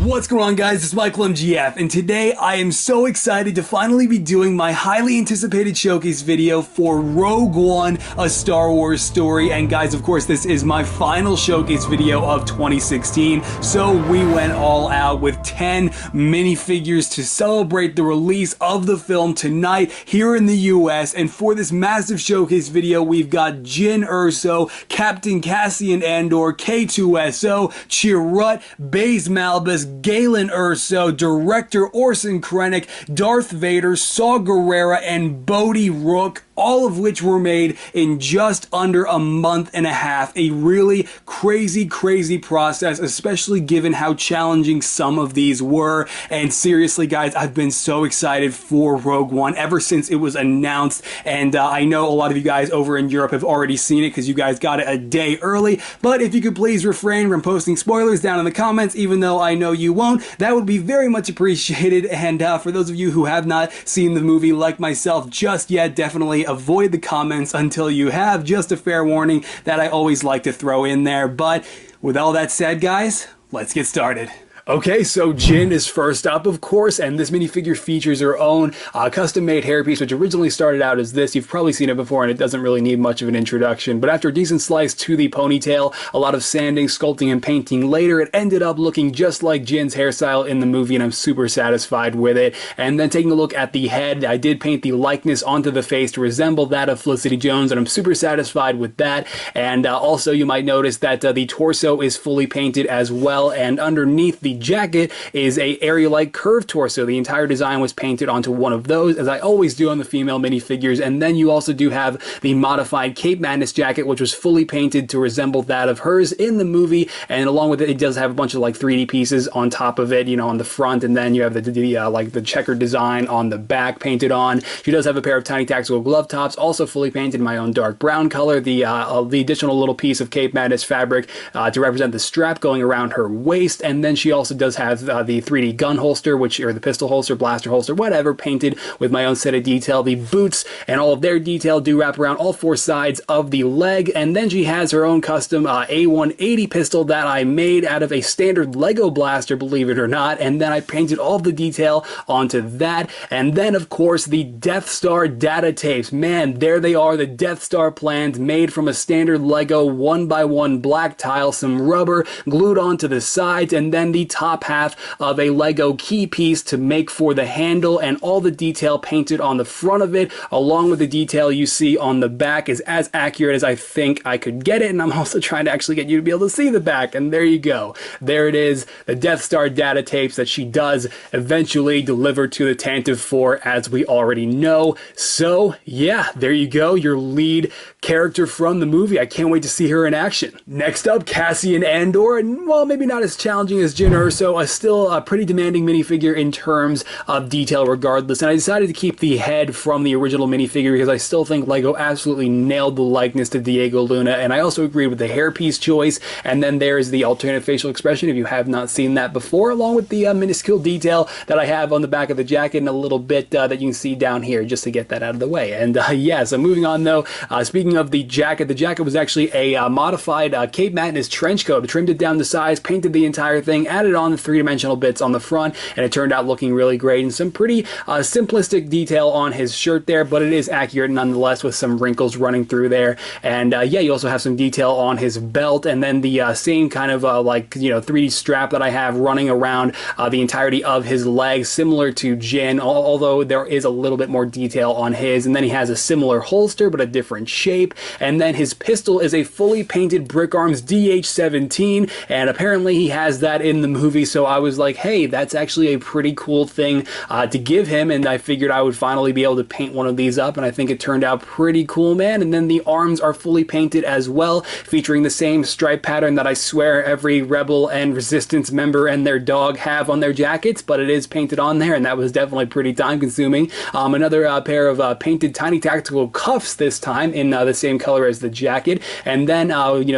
What's going on, guys? It's Michael MGF, and today I am so excited to finally be doing my highly anticipated showcase video for Rogue One, a Star Wars story. And guys, of course, this is my final showcase video of 2016, so we went all out with 10 minifigures to celebrate the release of the film tonight here in the US. And for this massive showcase video, we've got Jyn Erso, Captain Cassian Andor, K2SO, Chirrut, Baze Malbus, Galen Erso, Director Orson Krennic, Darth Vader, Gerrera, and Bodie Rook, all of which were made in just under a month and a half. A really crazy process, especially given how challenging some of these were. And seriously, guys, I've been so excited for Rogue One ever since it was announced. And I know a lot of you guys over in Europe have already seen it because you guys got it a day early. But if you could please refrain from posting spoilers down in the comments, even though I know you won't, that would be very much appreciated. And for those of you who have not seen the movie like myself just yet, definitely avoid the comments until you have. Just a fair warning that I always like to throw in there. But with all that said, guys, let's get started. Okay, so Jyn is first up, of course, and this minifigure features her own custom-made hairpiece, which originally started out as this. You've probably seen it before, and it doesn't really need much of an introduction. But after a decent slice to the ponytail, a lot of sanding, sculpting, and painting later, it ended up looking just like Jyn's hairstyle in the movie, and I'm super satisfied with it. And then taking a look at the head, I did paint the likeness onto the face to resemble that of Felicity Jones, and I'm super satisfied with that. And also, you might notice that the torso is fully painted as well, and underneath the jacket is a area-like curved torso. The entire design was painted onto one of those, as I always do on the female minifigures. And then you also do have the modified Cape Madness jacket, which was fully painted to resemble that of hers in the movie. And along with it, it does have a bunch of like 3D pieces on top of it, you know, on the front, and then you have the checkered design on the back painted on. She does have a pair of tiny tactical glove tops, also fully painted in my own dark brown color. The additional little piece of Cape Madness fabric to represent the strap going around her waist, and then she also does have the 3D gun holster, or the pistol holster, blaster holster, whatever, painted with my own set of detail. The boots and all of their detail do wrap around all four sides of the leg, and then she has her own custom A180 pistol that I made out of a standard Lego blaster, believe it or not, and then I painted all of the detail onto that. And then, of course, the Death Star data tapes. Man, there they are, the Death Star plans made from a standard Lego 1x1 black tile, some rubber glued onto the sides, and then the top half of a Lego key piece to make for the handle, and all the detail painted on the front of it, along with the detail you see on the back, is as accurate as I think I could get it. And I'm also trying to actually get you to be able to see the back, and there you go. There it is, the Death Star data tapes that she does eventually deliver to the Tantive 4, as we already know. So yeah, there you go, your lead character from the movie. I can't wait to see her in action. Next up, Cassian Andor, and well, maybe not as challenging as Jyn Erso, still a pretty demanding minifigure in terms of detail regardless. And I decided to keep the head from the original minifigure because I still think Lego absolutely nailed the likeness to Diego Luna, and I also agreed with the hairpiece choice. And then there's the alternate facial expression if you have not seen that before, along with the minuscule detail that I have on the back of the jacket and a little bit that you can see down here, just to get that out of the way. And yeah, so moving on though, speaking of the jacket was actually a modified Cape Madness trench coat. I trimmed it down to size, painted the entire thing, added on the three-dimensional bits on the front, and it turned out looking really great. And some pretty simplistic detail on his shirt there, but it is accurate nonetheless, with some wrinkles running through there. And yeah, you also have some detail on his belt, and then the same kind of 3D strap that I have running around the entirety of his legs, similar to Jyn, although there is a little bit more detail on his. And then he has a similar holster but a different shape, and then his pistol is a fully painted Brick Arms DH-17, and apparently he has that in the movie. So I was like, hey, that's actually a pretty cool thing to give him, and I figured I would finally be able to paint one of these up, and I think it turned out pretty cool, man. And then the arms are fully painted as well, featuring the same stripe pattern that I swear every Rebel and Resistance member and their dog have on their jackets, but it is painted on there, and that was definitely pretty time consuming. Another pair of painted tiny tactical cuffs, this time in the same color as the jacket. And then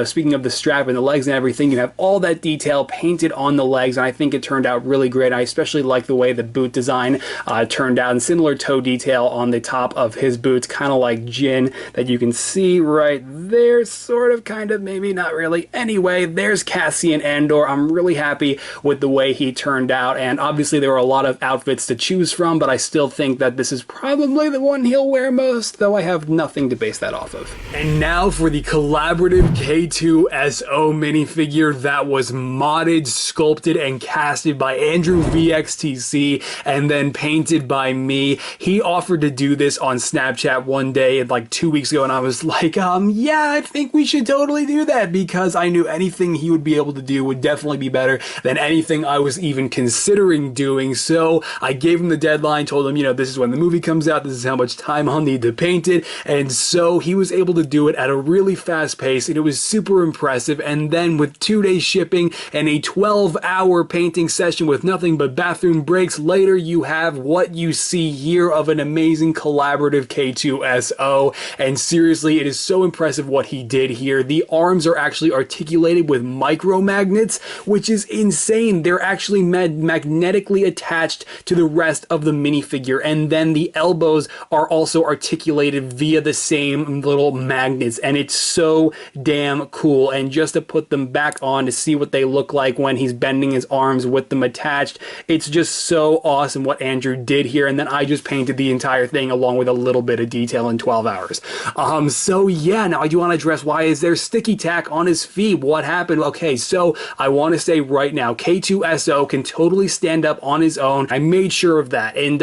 speaking of the strap and the legs and everything, you have all that detail painted on the legs, and I think it turned out really great. I especially like the way the boot design turned out, and similar toe detail on the top of his boots, kind of like Jyn, that you can see right there, sort of, kind of, maybe not really. Anyway, there's Cassian Andor. I'm really happy with the way he turned out, and obviously there were a lot of outfits to choose from, but I still think that this is probably the one he'll wear most, though I have nothing to base that off of. And now for the collaborative K2SO minifigure that was modded, sculpted, and casted by AndrewVxtc and then painted by me. He offered to do this on Snapchat one day, like 2 weeks ago, and I was like, yeah, I think we should totally do that, because I knew anything he would be able to do would definitely be better than anything I was even considering doing. So I gave him the deadline, told him, you know, this is when the movie comes out, this is how much time I'll need to paint it, and so he was able to do it at a really fast pace, and it was super impressive. And then with 2 days shipping and a 12-hour painting session with nothing but bathroom breaks later, you have what you see here of an amazing collaborative K2SO. And seriously, it is so impressive what he did here. The arms are actually articulated with micromagnets, which is insane. They're actually magnetically attached to the rest of the minifigure, and then the elbows are also articulated via the same little magnets, and it's so damn cool. And just to put them back on to see what they look like when he's bending his arms with them attached, it's just so awesome what Andrew did here. And then I just painted the entire thing along with a little bit of detail in 12 hours. So yeah, now I do want to address, why is there sticky tack on his feet? What happened? Okay, so I want to say right now, K2SO can totally stand up on his own. I made sure of that, and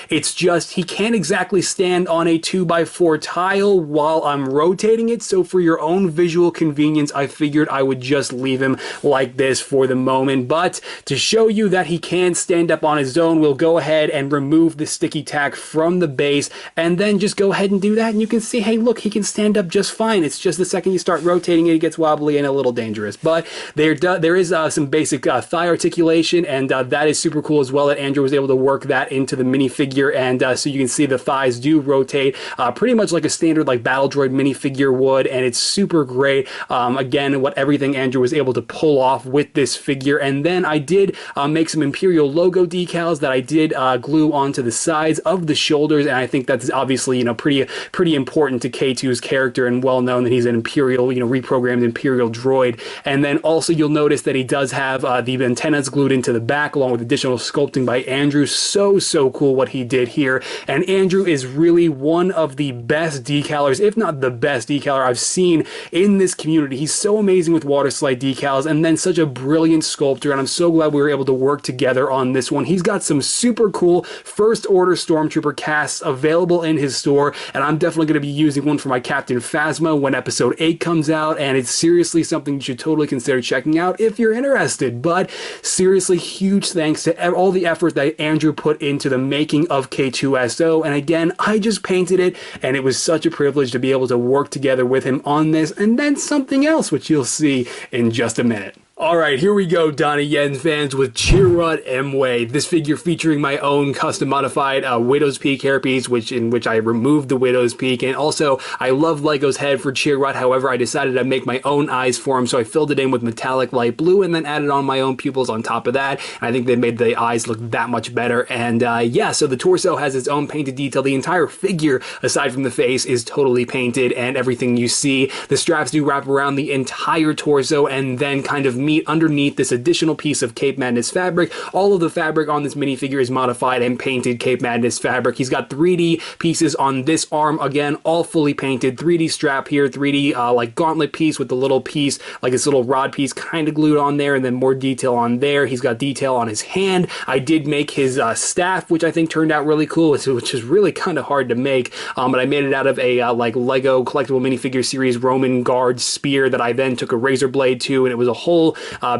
it's just he can't exactly stand on a 2x4 tile while I'm rotating it, so for your own visual convenience, I figured I would just leave him like this for the moment. But to show you that he can stand up on his own, we'll go ahead and remove the sticky tack from the base, and then just go ahead and do that, and you can see, hey, look, he can stand up just fine. It's just the second you start rotating it, it gets wobbly and a little dangerous. But there is some basic thigh articulation, and that is super cool as well, that Andrew was able to work that into the minifigure, and so you can see the thighs do rotate pretty much like a standard like battle droid minifigure would, and it's super great. Again, what everything Andrew was able to pull off with this figure. And then I did make some Imperial logo decals that I did glue onto the sides of the shoulders, and I think that's obviously, you know, pretty important to K2's character, and well known that he's an Imperial, you know, reprogrammed Imperial droid. And then also you'll notice that he does have the antennas glued into the back along with additional sculpting by Andrew. So cool what he did here. And Andrew is really one of the best decalers, if not the best decaler I've seen in this community. He's so amazing with water slide decals, and then such a brilliant sculptor, and I'm so glad we were able to work together on this one. He's got some super cool First Order Stormtrooper casts available in his store, and I'm definitely going to be using one for my Captain Phasma when episode 8 comes out, and it's seriously something you should totally consider checking out if you're interested. But seriously, huge thanks to all the effort that Andrew put into the making of K2SO, and again, I just painted it, and it was such a privilege to be able to work together with him on this, and then something else, which you'll see in just a minute. Alright, here we go, Donnie Yen fans, with Chirrut Imwe. This figure featuring my own custom modified Widow's Peak hairpiece, in which I removed the Widow's Peak, and also I love Lego's head for Chirrut. However, I decided I'd make my own eyes for him, so I filled it in with metallic light blue and then added on my own pupils on top of that. And I think they made the eyes look that much better. And yeah, so the torso has its own painted detail. The entire figure, aside from the face, is totally painted, and everything you see, the straps do wrap around the entire torso and then kind of meet underneath this additional piece of Cape Madness fabric. All of the fabric on this minifigure is modified and painted Cape Madness fabric. He's got 3D pieces on this arm, again, all fully painted. 3D strap here, 3D like gauntlet piece with the little piece, like this little rod piece kind of glued on there, and then more detail on there. He's got detail on his hand. I did make his staff, which I think turned out really cool, which is really kind of hard to make, but I made it out of a like Lego collectible minifigure series Roman guard spear that I then took a razor blade to, and it was a whole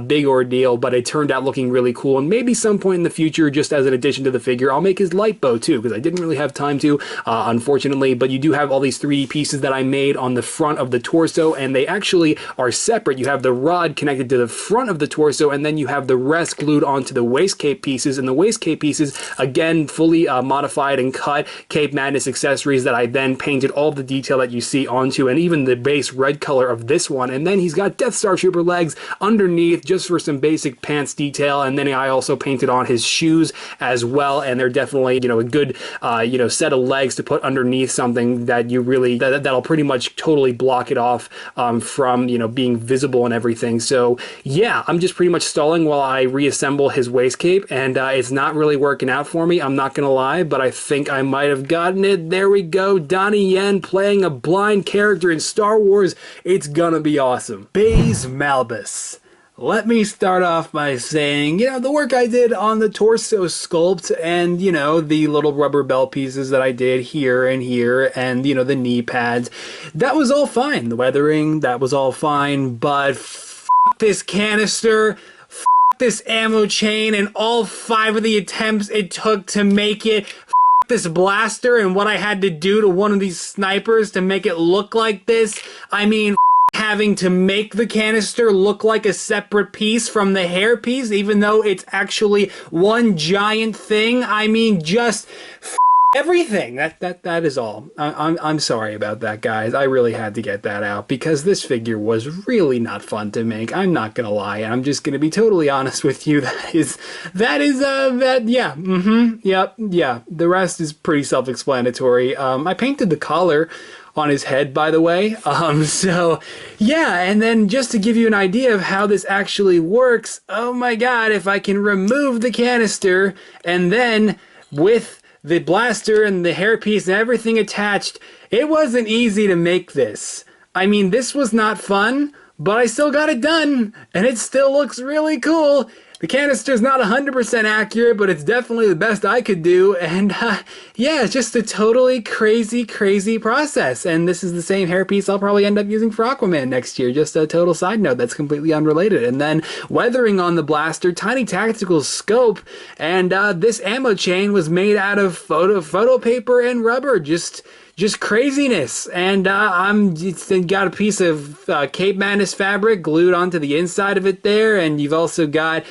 big ordeal, but it turned out looking really cool. And maybe some point in the future, just as an addition to the figure, I'll make his light bow too, because I didn't really have time to, unfortunately. But you do have all these 3D pieces that I made on the front of the torso, and they actually are separate. You have the rod connected to the front of the torso, and then you have the rest glued onto the waist cape pieces. And the waist cape pieces, again, fully modified and cut Cape Madness accessories that I then painted all the detail that you see onto, and even the base red color of this one. And then he's got Death Star Trooper legs underneath underneath just for some basic pants detail, and then I also painted on his shoes as well, and they're definitely, you know, a good, you know, set of legs to put underneath something that you really, that'll pretty much totally block it off from, you know, being visible and everything. So yeah, I'm just pretty much stalling while I reassemble his waist cape, and it's not really working out for me, I'm not gonna lie, but I think I might have gotten it. There we go, Donnie Yen playing a blind character in Star Wars. It's gonna be awesome. Baze Malbus. Let me start off by saying, you know, the work I did on the torso sculpt and, you know, the little rubber belt pieces that I did here and here and, you know, the knee pads, that was all fine. The weathering, that was all fine, but f this canister, f this ammo chain and all 5 of the attempts it took to make it, this blaster and what I had to do to one of these snipers to make it look like this. I mean, having to make the canister look like a separate piece from the hairpiece, even though it's actually one giant thing. I mean, just everything. That is all. I'm sorry about that, guys. I really had to get that out because this figure was really not fun to make. I'm not gonna lie, and I'm just gonna be totally honest with you. Yeah. The rest is pretty self-explanatory. I painted the collar on his head, by the way. So yeah, and then just to give you an idea of how this actually works, oh my god, if I can remove the canister and then with the blaster and the hairpiece and everything attached, it wasn't easy to make this. I mean, this was not fun, but I still got it done, and it still looks really cool. The canister's not 100% accurate, but it's definitely the best I could do, and yeah, it's just a totally crazy process. And this is the same hairpiece I'll probably end up using for Aquaman next year, just a total side note that's completely unrelated. And then weathering on the blaster, tiny tactical scope, and this ammo chain was made out of photo paper and rubber, just craziness. And I'm just got a piece of Cape Madness fabric glued onto the inside of it there, and you've also got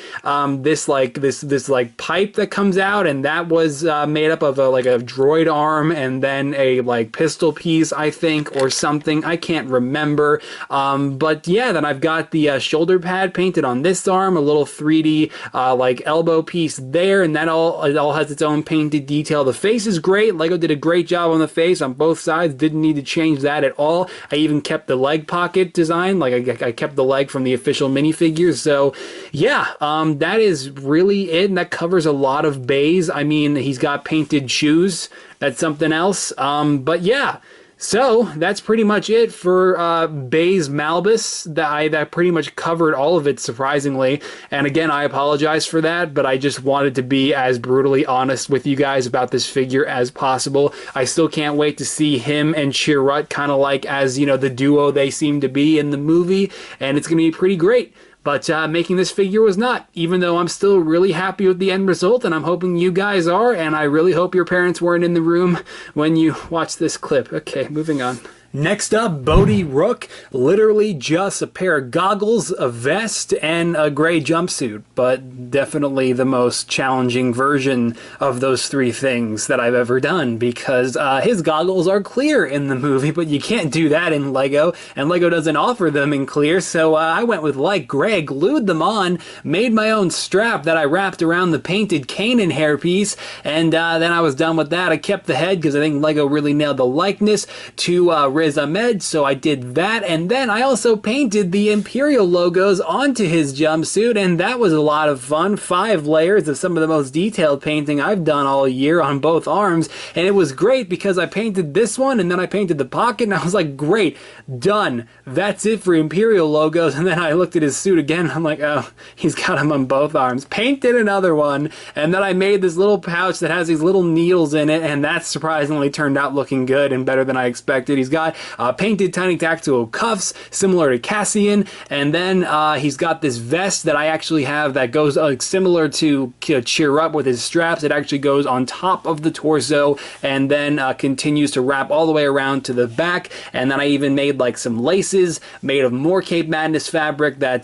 this pipe that comes out, and that was made up of like a droid arm and then a like pistol piece, I think, or something. I can't remember. But yeah, then I've got the shoulder pad painted on this arm, a little 3D like elbow piece there, and that all has its own painted detail. The face is great. Lego did a great job on the face on both sides, didn't need to change that at all. I even kept the leg pocket design, like I kept the leg from the official minifigures. So yeah, that is really it, and that covers a lot of Baze. I mean, he's got painted shoes, that's something else, but yeah. So that's pretty much it for Baze Malbus. That pretty much covered all of it, surprisingly. And again, I apologize for that, but I just wanted to be as brutally honest with you guys about this figure as possible. I still can't wait to see him and Chirrut kind of like as, you know, the duo they seem to be in the movie, and it's going to be pretty great. But making this figure was not, even though I'm still really happy with the end result, and I'm hoping you guys are, and I really hope your parents weren't in the room when you watched this clip. Okay, moving on. Next up, Bodie Rook, literally just a pair of goggles, a vest, and a gray jumpsuit, but definitely the most challenging version of those 3 things that I've ever done, because his goggles are clear in the movie, but you can't do that in Lego, and Lego doesn't offer them in clear, so I went with light gray, glued them on, made my own strap that I wrapped around the painted Kanan hairpiece, and then I was done with that. I kept the head because I think Lego really nailed the likeness to Riz Ahmed, so I did that, and then I also painted the Imperial logos onto his jumpsuit, and that was a lot of fun. 5 layers of some of the most detailed painting I've done all year on both arms, and it was great because I painted this one, and then I painted the pocket, and I was like, great, done. That's it for Imperial logos, and then I looked at his suit again, and I'm like, oh, he's got them on both arms. Painted another one, and then I made this little pouch that has these little needles in it, and that surprisingly turned out looking good and better than I expected. He's got painted tiny tactical cuffs similar to Cassian, and then he's got this vest that I actually have that goes similar to Chirrut with his straps. It actually goes on top of the torso and then continues to wrap all the way around to the back, and then I even made like some laces made of more Cape Madness fabric that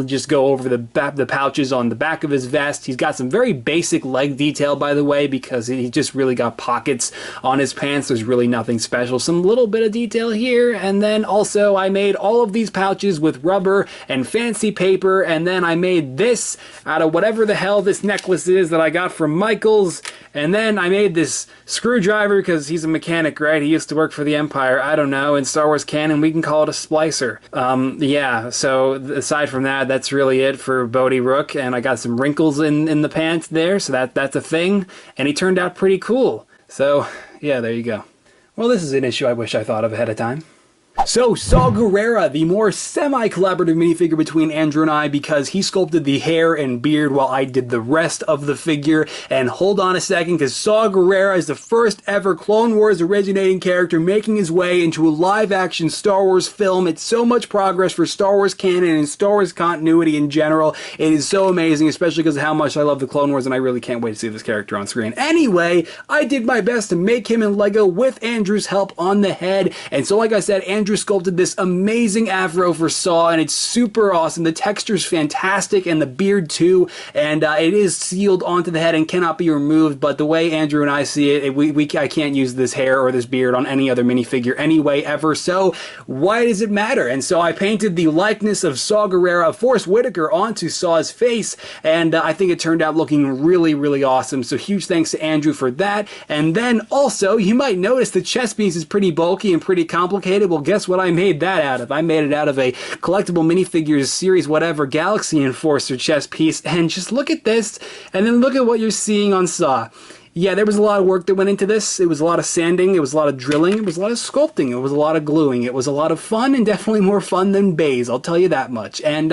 just go over the pouches on the back of his vest. He's got some very basic leg detail, by the way, because he just really got pockets on his pants. There's really nothing special. Some little bit of detail here. And then also I made all of these pouches with rubber and fancy paper, and then I made this out of whatever the hell this necklace is that I got from Michaels. And then I made this screwdriver because he's a mechanic, right? He used to work for the Empire. I don't know. In Star Wars canon, we can call it a splicer. Yeah, so aside from that, that's really it for Bodie Rook. And I got some wrinkles in the pants there, so that's a thing. And he turned out pretty cool. So, yeah, there you go. Well, this is an issue I wish I thought of ahead of time. So, Saw Gerrera, the more semi-collaborative minifigure between Andrew and I, because he sculpted the hair and beard while I did the rest of the figure. And hold on a second, because Saw Gerrera is the first ever Clone Wars originating character making his way into a live-action Star Wars film. It's so much progress for Star Wars canon and Star Wars continuity in general. It is so amazing, especially because of how much I love the Clone Wars, and I really can't wait to see this character on screen. Anyway, I did my best to make him in Lego with Andrew's help on the head. And so, like I said, Andrew sculpted this amazing afro for Saw, and it's super awesome. The texture's fantastic, and the beard too, and it is sealed onto the head and cannot be removed. But the way Andrew and I see it, I can't use this hair or this beard on any other minifigure anyway ever, so why does it matter? And so I painted the likeness of Saw Gerrera, Forrest Whitaker, onto Saw's face, and I think it turned out looking really, really awesome. So huge thanks to Andrew for that. And then also, you might notice the chest piece is pretty bulky and pretty complicated. Well, guess what I made that out of? I made it out of a collectible minifigures series whatever Galaxy Enforcer chest piece, and just look at this, and then look at what you're seeing on Saw. Yeah, there was a lot of work that went into this. It was a lot of sanding, it was a lot of drilling, it was a lot of sculpting, it was a lot of gluing, it was a lot of fun, and definitely more fun than Baze, I'll tell you that much. And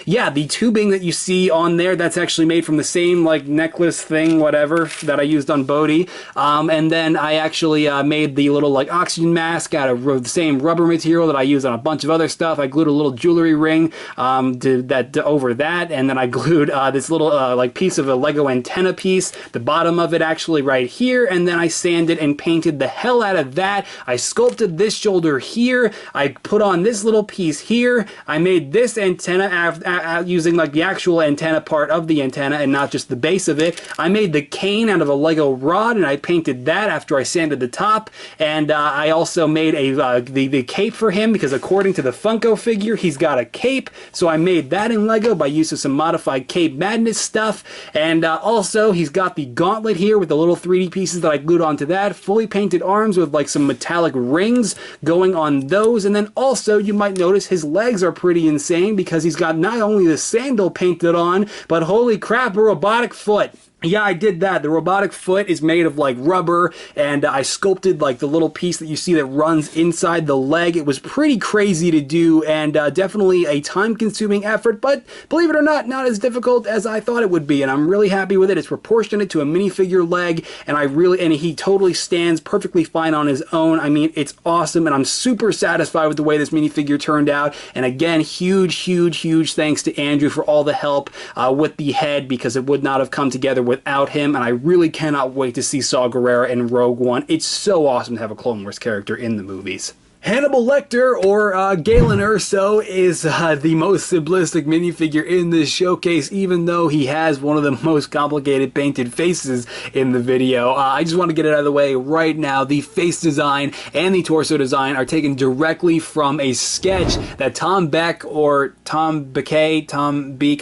yeah, the tubing that you see on there, that's actually made from the same like necklace thing, whatever, that I used on Bodie. And then I actually made the little like oxygen mask out of the same rubber material that I used on a bunch of other stuff. I glued a little jewelry ring over that, and then I glued this little like piece of a Lego antenna piece, the bottom of it actually right here, and then I sanded and painted the hell out of that. I sculpted this shoulder here. I put on this little piece here. I made this antenna using like the actual antenna part of the antenna and not just the base of it. I made the cane out of a Lego rod, and I painted that after I sanded the top. And I also made the cape for him, because according to the Funko figure, he's got a cape. So I made that in Lego by use of some modified Cape Madness stuff. And also, he's got the gauntlet here with the little 3D pieces that I glued onto that, fully painted arms with like some metallic rings going on those. And then also you might notice his legs are pretty insane, because he's got not only the sandal painted on, but holy crap, a robotic foot. Yeah, I did that. The robotic foot is made of like rubber, and I sculpted like the little piece that you see that runs inside the leg. It was pretty crazy to do, and definitely a time-consuming effort, but believe it or not as difficult as I thought it would be, and I'm really happy with it. It's proportionate to a minifigure leg, and he totally stands perfectly fine on his own. I mean, it's awesome, and I'm super satisfied with the way this minifigure turned out. And again, huge thanks to Andrew for all the help with the head, because it would not have come together without him, and I really cannot wait to see Saw Gerrera in Rogue One. It's so awesome to have a Clone Wars character in the movies. Hannibal Lecter, or Galen Erso, is the most simplistic minifigure in this showcase, even though he has one of the most complicated painted faces in the video. I just want to get it out of the way right now. The face design and the torso design are taken directly from a sketch that Tom Beke,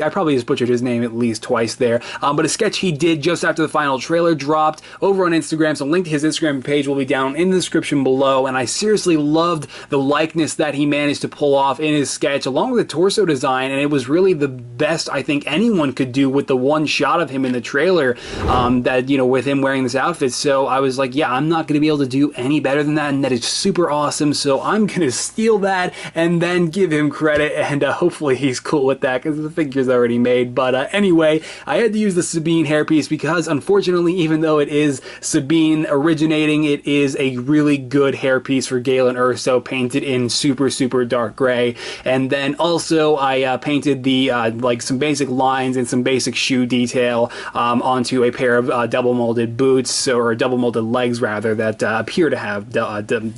I probably just butchered his name at least twice there, but a sketch he did just after the final trailer dropped over on Instagram, so a link to his Instagram page will be down in the description below, and I seriously loved the likeness that he managed to pull off in his sketch, along with the torso design, and it was really the best I think anyone could do with the one shot of him in the trailer, that, you know, with him wearing this outfit. So I was like, yeah, I'm not going to be able to do any better than that, and that is super awesome, so I'm going to steal that and then give him credit, and hopefully he's cool with that, because the figure's already made. But anyway, I had to use the Sabine hairpiece because, unfortunately, even though it is Sabine originating, it is a really good hairpiece for Galen Erso, painted in super dark gray. And then also I painted the like some basic lines and some basic shoe detail onto a pair of double molded boots, or double molded legs rather, that appear to have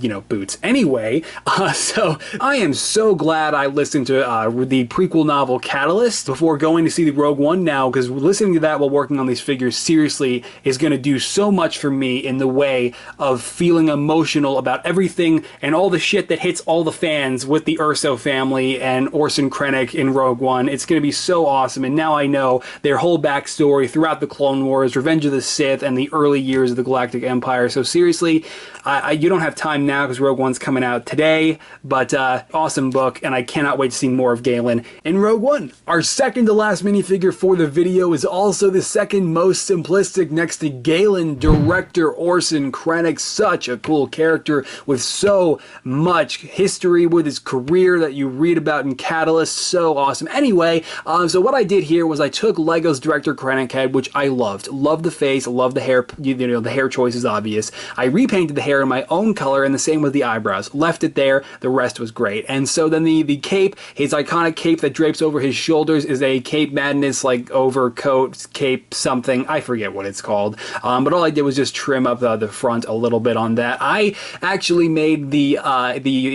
you know, boots. Anyway, so I am so glad I listened to the prequel novel Catalyst before going to see the Rogue One now, because listening to that while working on these figures seriously is going to do so much for me in the way of feeling emotional about everything and all all the shit that hits all the fans with the Erso family and Orson Krennic in Rogue One. It's going to be so awesome, and now I know their whole backstory throughout the Clone Wars, Revenge of the Sith, and the early years of the Galactic Empire. So seriously, you don't have time now because Rogue One's coming out today, but awesome book, and I cannot wait to see more of Galen in Rogue One. Our second to last minifigure for the video is also the second most simplistic next to Galen, director Orson Krennic. Such a cool character with so much history with his career that you read about in Catalyst. So awesome. Anyway, so what I did here was I took Lego's director Krennic head, which I loved. Loved the face, loved the hair, you know, the hair choice is obvious. I repainted the hair in my own color, and the same with the eyebrows. Left it there, the rest was great. And so then the cape, his iconic cape that drapes over his shoulders, is a Cape Madness like overcoat, cape something, I forget what it's called. But all I did was just trim up the front a little bit on that. I actually made the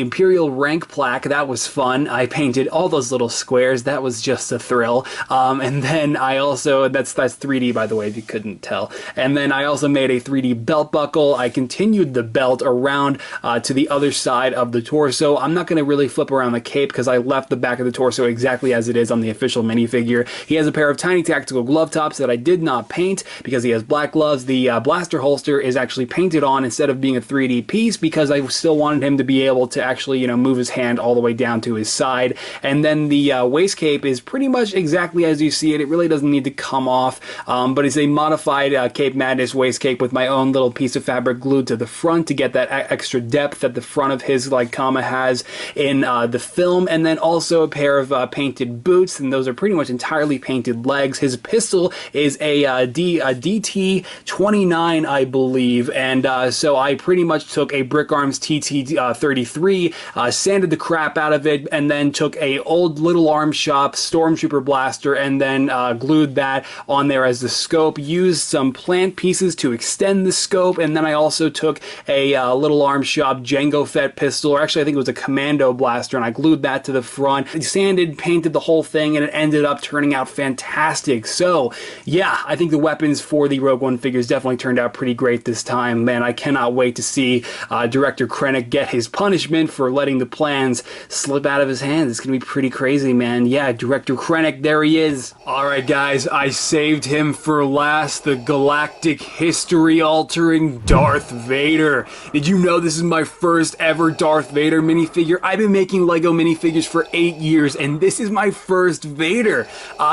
Imperial rank plaque. That was fun. I painted all those little squares. That was just a thrill. And then I also, that's 3D by the way, if you couldn't tell. And then I also made a 3D belt buckle. I continued the belt around to the other side of the torso. I'm not going to really flip around the cape because I left the back of the torso exactly as it is on the official minifigure. He has a pair of tiny tactical glove tops that I did not paint because he has black gloves. The blaster holster is actually painted on instead of being a 3D piece because I still wanted him to be able to actually, you know, move his hand all the way down to his side. And then the waist cape is pretty much exactly as you see it. It really doesn't need to come off, but it's a modified Cape Madness waist cape with my own little piece of fabric glued to the front to get that extra depth that the front of his like comma has in the film. And then also a pair of painted boots, and those are pretty much entirely painted legs. His pistol is a DT-29, I believe, and so I pretty much took a Brick Arms TT-33, sanded the crap out of it, and then took a old Little Arms Shop Stormtrooper blaster and then glued that on there as the scope. Used some plant pieces to extend the scope, and then I also took a Little Arms Shop Jango Fett pistol, or actually I think it was a Commando blaster, and I glued that to the front. Sanded, painted the whole thing, and it ended up turning out fantastic. So yeah, I think the weapons for the Rogue One figures definitely turned out pretty great this time. Man, I cannot wait to see director Krennic get his punishment for letting the plans slip out of his hands. It's gonna be pretty crazy, man. Yeah, director Krennic, there he is. Alright guys, I saved him for last, the galactic history-altering Darth Vader. Did you know this is my first ever Darth Vader minifigure? I've been making Lego minifigures for 8 years, and this is my first Vader.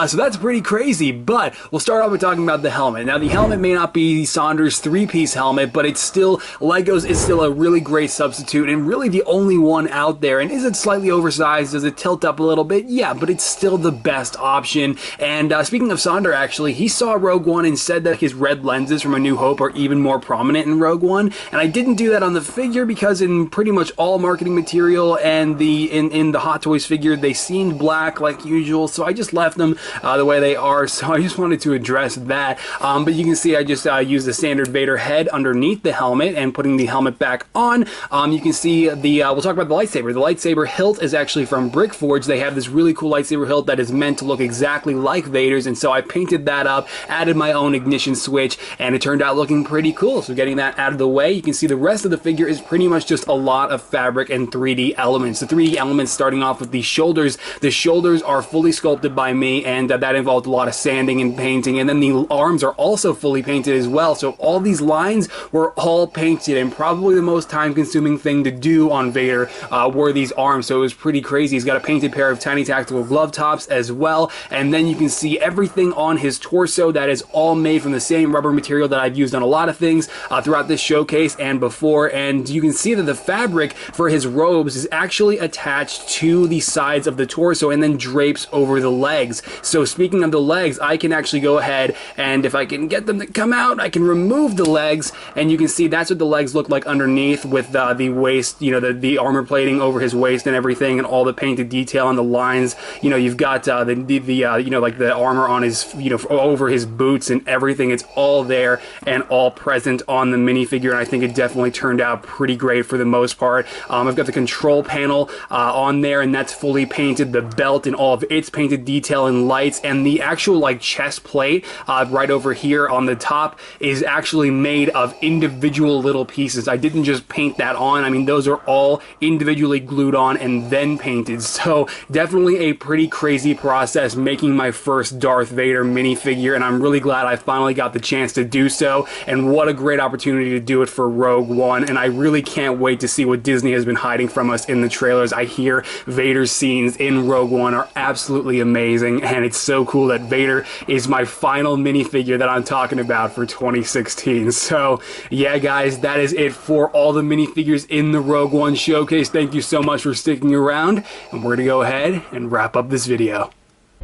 So that's pretty crazy, but we'll start off with talking about the helmet. Now, the helmet may not be Saunders' three-piece helmet, but it's still, Lego's is still a really great substitute, and really the only one out there. And is it slightly oversized? Does it tilt up a little bit? Yeah, but it's still the best option. And speaking of Sonder, actually, he saw Rogue One and said that his red lenses from A New Hope are even more prominent in Rogue One, and I didn't do that on the figure because in pretty much all marketing material and in the Hot Toys figure, they seemed black like usual, so I just left them the way they are. So I just wanted to address that. But you can see I just used the standard Vader head underneath the helmet and putting the helmet back on. You can see the, we'll talk about the lightsaber. The lightsaber hilt is actually from Brickforge. They have this really cool lightsaber hilt that is meant to look exactly like Vader's, and so I painted that up, added my own ignition switch, and it turned out looking pretty cool. So getting that out of the way, you can see the rest of the figure is pretty much just a lot of fabric and 3D elements. The 3D elements starting off with the shoulders. The shoulders are fully sculpted by me, and that involved a lot of sanding and painting, and then the arms are also fully painted as well. So all these lines were all painted, and probably the most time-consuming thing to do on Vader were these arms, so it was pretty crazy. He's got a painted pair of tiny tactical glove tops as well, and then you can see everything on his torso that is all made from the same rubber material that I've used on a lot of things throughout this showcase and before, and you can see that the fabric for his robes is actually attached to the sides of the torso and then drapes over the legs. So speaking of the legs, I can actually go ahead, and if I can get them to come out, I can remove the legs, and you can see that's what the legs look like underneath with the waist, you know, the armor plating over his waist and everything, and all the painted detail on the lines. You know, you've got you know, like the armor on his, you know, over his boots and everything. It's all there and all present on the minifigure, and I think it definitely turned out pretty great for the most part. I've got the control panel on there, and that's fully painted. The belt and all of its painted detail and lights, and the actual like chest plate right over here on the top is actually made of individual little pieces. I didn't just paint that on. I mean, those those are all individually glued on and then painted. So definitely a pretty crazy process making my first Darth Vader minifigure, and I'm really glad I finally got the chance to do so, and what a great opportunity to do it for Rogue One. And I really can't wait to see what Disney has been hiding from us in the trailers. I hear Vader's scenes in Rogue One are absolutely amazing, and it's so cool that Vader is my final minifigure that I'm talking about for 2016. So yeah guys, that is it for all the minifigures in the Rogue One showcase. Thank you so much for sticking around, and we're gonna go ahead and wrap up this video.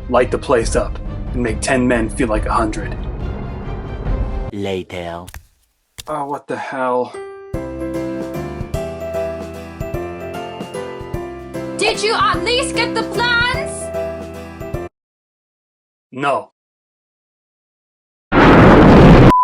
Light the place up and make 10 men feel like 100. Later. Oh, what the hell? Did you at least get the plans? No.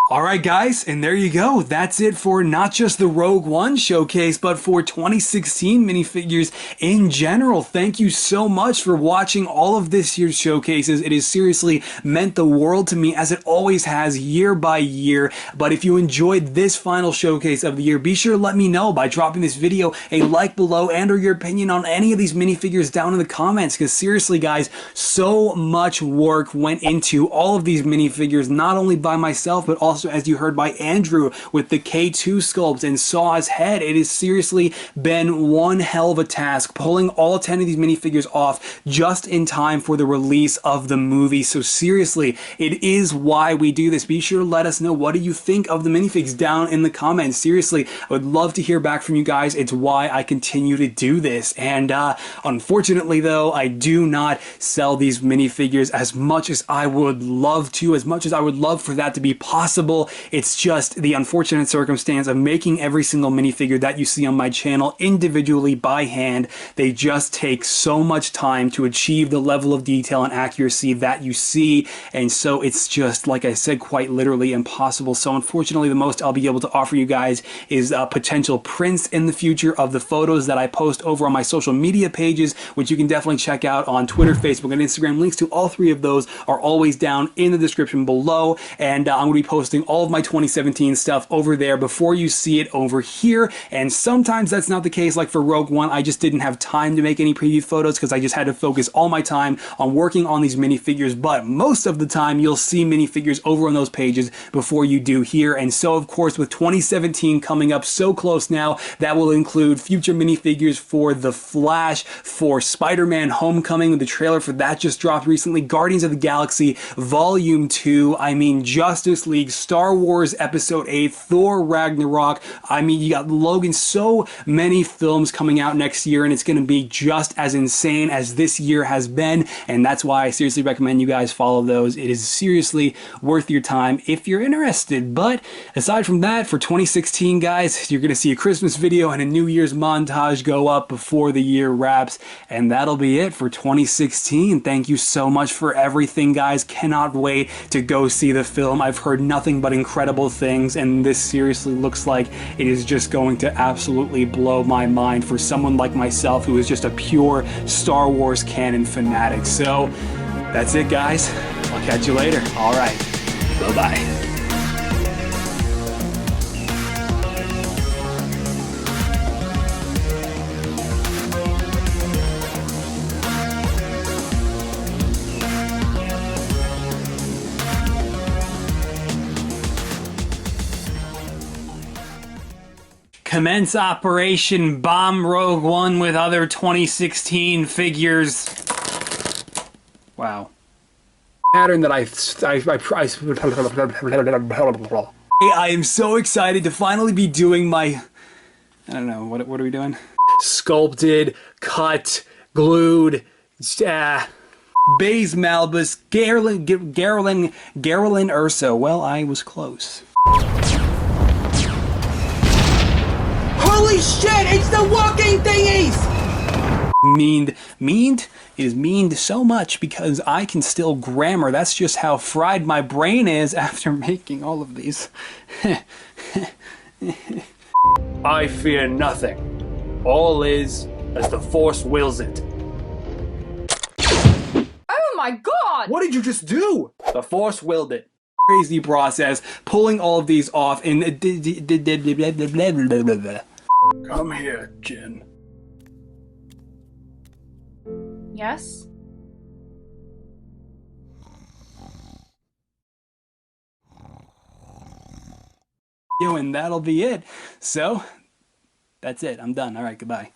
Alright guys, and there you go. That's it for not just the Rogue One showcase, but for 2016 minifigures in general. Thank you so much for watching all of this year's showcases. It has seriously meant the world to me, as it always has year by year. But if you enjoyed this final showcase of the year, be sure to let me know by dropping this video a like below, and or your opinion on any of these minifigures down in the comments, because seriously guys, so much work went into all of these minifigures, not only by myself, but also as you heard by Andrew with the K2 sculpt and Saw's head. It has seriously been one hell of a task pulling all 10 of these minifigures off just in time for the release of the movie. So seriously, it is why we do this. Be sure to let us know, what do you think of the minifigs down in the comments. Seriously, I would love to hear back from you guys. It's why I continue to do this. And unfortunately though, I do not sell these minifigures as much as I would love to, as much as I would love for that to be possible. It's just the unfortunate circumstance of making every single minifigure that you see on my channel individually by hand. They just take so much time to achieve the level of detail and accuracy that you see, and so it's just, like I said, quite literally impossible. So unfortunately, the most I'll be able to offer you guys is potential prints in the future of the photos that I post over on my social media pages, which you can definitely check out on Twitter, Facebook, and Instagram. Links to all three of those are always down in the description below, and I'm going to be posting all of my 2017 stuff over there before you see it over here. And sometimes that's not the case, like for Rogue One. I just didn't have time to make any preview photos because I just had to focus all my time on working on these minifigures, but most of the time you'll see minifigures over on those pages before you do here. And so of course, with 2017 coming up so close now, that will include future minifigures for The Flash, for Spider-Man Homecoming. The trailer for that just dropped recently, Guardians of the Galaxy Volume 2, I mean Justice League, Star Wars Episode 8, Thor Ragnarok. I mean, you got Logan, so many films coming out next year, and it's going to be just as insane as this year has been, and that's why I seriously recommend you guys follow those. It is seriously worth your time if you're interested. But aside from that, for 2016, guys, you're going to see a Christmas video and a New Year's montage go up before the year wraps, and that'll be it for 2016. Thank you so much for everything, guys. Cannot wait to go see the film. I've heard nothing but incredible things, and this seriously looks like it is just going to absolutely blow my mind for someone like myself who is just a pure Star Wars canon fanatic. So that's it, guys. I'll catch you later. All right, bye-bye. Commence Operation Bomb Rogue One with other 2016 figures. Wow. Pattern that I am so excited to finally be doing my, I don't know, what are we doing? Sculpted, cut, glued, Baze Malbus, Galen Erso. Well, I was close. Holy shit, it's the walking thingies! Meaned? It is meaned so much because I can still grammar. That's just how fried my brain is after making all of these. I fear nothing. All is as the Force wills it. Oh my god! What did you just do? The Force willed it. Crazy process, pulling all of these off in Come here, Jyn. Yes? And that'll be it. So, that's it. I'm done. All right, goodbye.